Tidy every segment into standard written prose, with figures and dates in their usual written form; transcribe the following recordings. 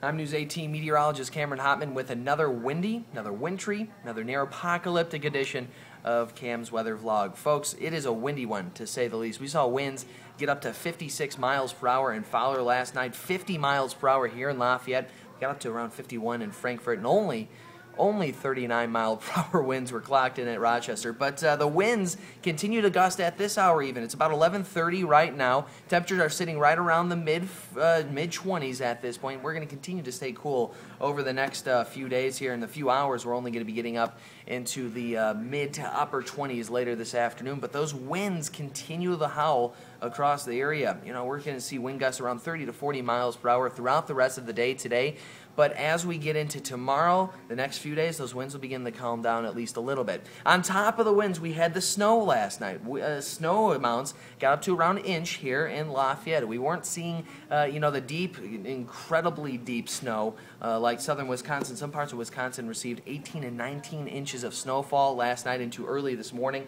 I'm News 18 meteorologist Cameron Hotman with another windy, another wintry, another near-apocalyptic edition of Cam's Weather Vlog. Folks, it is a windy one, to say the least. We saw winds get up to 56 miles per hour in Fowler last night, 50 miles per hour here in Lafayette. We got up to around 51 in Frankfort, and only 39 mile per hour winds were clocked in at Rochester. But the winds continue to gust at this hour even. It's about 11:30 right now. Temperatures are sitting right around the mid-20s at this point. We're going to continue to stay cool over the next few days here. In a few hours, we're only going to be getting up into the mid to upper 20s later this afternoon. But those winds continue to howl across the area. You know, we're going to see wind gusts around 30 to 40 miles per hour throughout the rest of the day today. But as we get into tomorrow, the next few days, those winds will begin to calm down at least a little bit. On top of the winds, we had the snow last night. Snow amounts got up to around an inch here in Lafayette. We weren't seeing, the deep, incredibly deep snow like southern Wisconsin. Some parts of Wisconsin received 18 and 19 inches of snowfall last night into early this morning.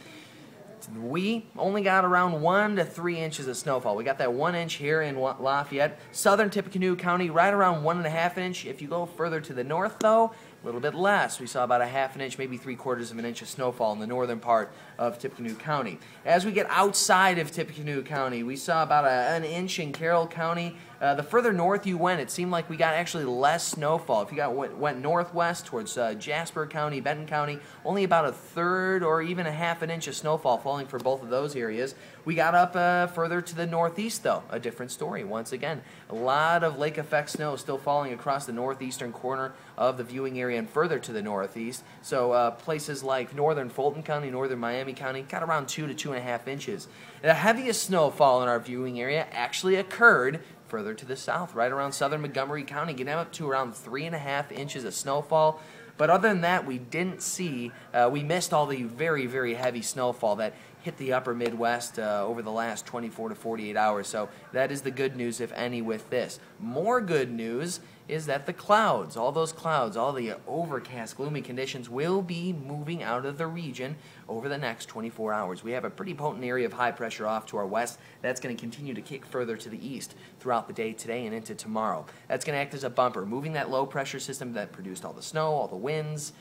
We only got around 1 to 3 inches of snowfall. We got that 1 inch here in Lafayette. Southern Tippecanoe County, right around 1.5 inch. If you go further to the north, though, a little bit less. We saw about 1/2 inch, maybe 3/4 of an inch of snowfall in the northern part of Tippecanoe County. As we get outside of Tippecanoe County, we saw about an inch in Carroll County. The further north you went, it seemed like we got actually less snowfall. If you went northwest towards Jasper County, Benton County, only about 1/3 or even 1/2 inch of snowfall falling for both of those areas. We got up further to the northeast, though. A different story once again. A lot of lake effect snow still falling across the northeastern corner of the viewing area and further to the northeast. So places like northern Fulton County, northern Miami County got around 2 to 2.5 inches. The heaviest snowfall in our viewing area actually occurred further to the south, right around southern Montgomery County, getting up to around 3.5 inches of snowfall. But other than that, we didn't see, we missed all the very, very heavy snowfall that hit the upper Midwest over the last 24 to 48 hours. So that is the good news, if any, with this. More good news is that the clouds, all those clouds, all the overcast, gloomy conditions will be moving out of the region over the next 24 hours. We have a pretty potent area of high pressure off to our west. That's going to continue to kick further to the east throughout the day today and into tomorrow. That's going to act as a bumper, moving that low pressure system that produced all the snow, all the winds,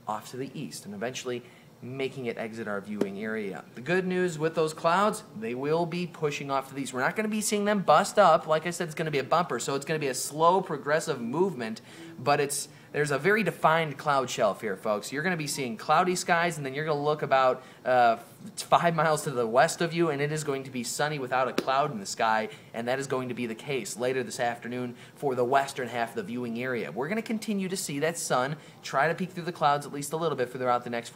off to the east, and eventually making it exit our viewing area. The good news with those clouds, they will be pushing off to the east. We're not going to be seeing them bust up. Like I said, it's going to be a bumper, so it's going to be a slow, progressive movement, but there's a very defined cloud shelf here, folks. You're going to be seeing cloudy skies, and then you're going to look about 5 miles to the west of you, and it is going to be sunny without a cloud in the sky, and that is going to be the case later this afternoon for the western half of the viewing area. We're going to continue to see that sun try to peek through the clouds at least a little bit throughout the next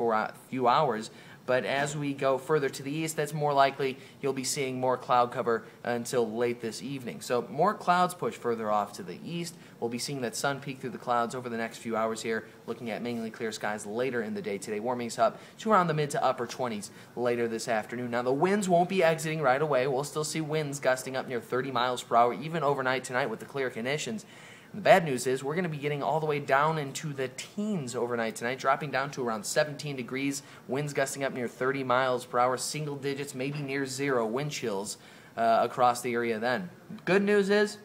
few hours. But as we go further to the east, that's more likely you'll be seeing more cloud cover until late this evening. So more clouds push further off to the east. We'll be seeing that sun peek through the clouds over the next few hours here, looking at mainly clear skies later in the day today, warming us up to around the mid to upper 20s later this afternoon. Now, the winds won't be exiting right away. We'll still see winds gusting up near 30 miles per hour, even overnight tonight with the clear conditions. The bad news is we're going to be getting all the way down into the teens overnight tonight, dropping down to around 17 degrees, winds gusting up near 30 miles per hour, single digits, maybe near zero wind chills across the area then. Good news is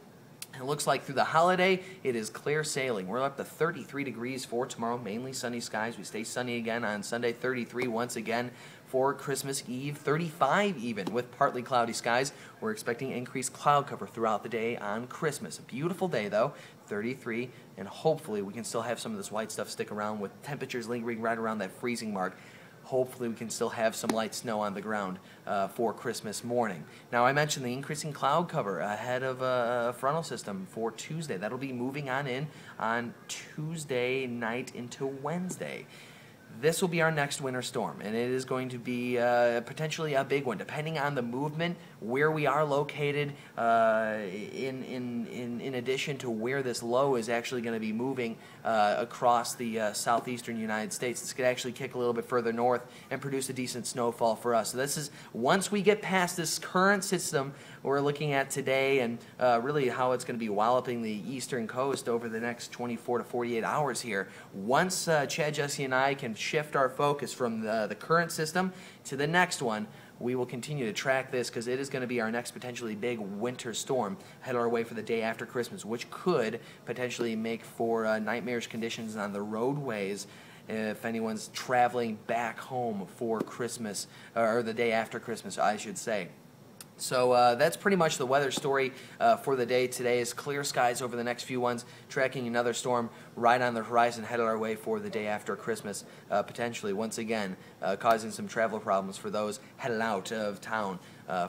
it looks like through the holiday, it is clear sailing. We're up to 33 degrees for tomorrow, mainly sunny skies. We stay sunny again on Sunday, 33 once again for Christmas Eve, 35 even with partly cloudy skies. We're expecting increased cloud cover throughout the day on Christmas. A beautiful day, though, 33, and hopefully we can still have some of this white stuff stick around with temperatures lingering right around that freezing mark. Hopefully we can still have some light snow on the ground for Christmas morning. Now, I mentioned the increasing cloud cover ahead of a frontal system for Tuesday. That'll be moving on in on Tuesday night into Wednesday. This will be our next winter storm, and it is going to be potentially a big one, depending on the movement, where we are located, in addition to where this low is actually going to be moving across the southeastern United States. This could actually kick a little bit further north and produce a decent snowfall for us. So this is, once we get past this current system we're looking at today and really how it's going to be walloping the eastern coast over the next 24 to 48 hours here, once Chad, Jesse, and I can shift our focus from the current system to the next one, we will continue to track this because it is going to be our next potentially big winter storm headed our way for the day after Christmas, which could potentially make for nightmarish conditions on the roadways if anyone's traveling back home for Christmas, or the day after Christmas, I should say. So that's pretty much the weather story for the day. Today is clear skies over the next few ones, tracking another storm right on the horizon headed our way for the day after Christmas, potentially once again causing some travel problems for those headed out of town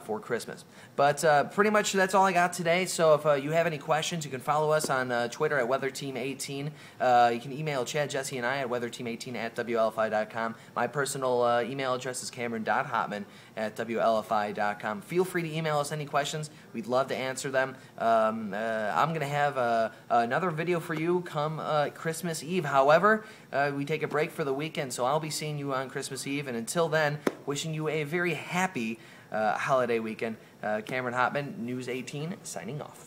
for Christmas. But pretty much that's all I got today. So if you have any questions, you can follow us on Twitter at WeatherTeam18. You can email Chad, Jesse, and I at WeatherTeam18@WLFI.com. My personal email address is Cameron.Hotman@WLFI.com. Feel free to email us any questions. We'd love to answer them. I'm going to have another video for you come Christmas Eve. However, we take a break for the weekend, so I'll be seeing you on Christmas Eve. And until then, wishing you a very happy holiday weekend. Cameron Hotman, News 18, signing off.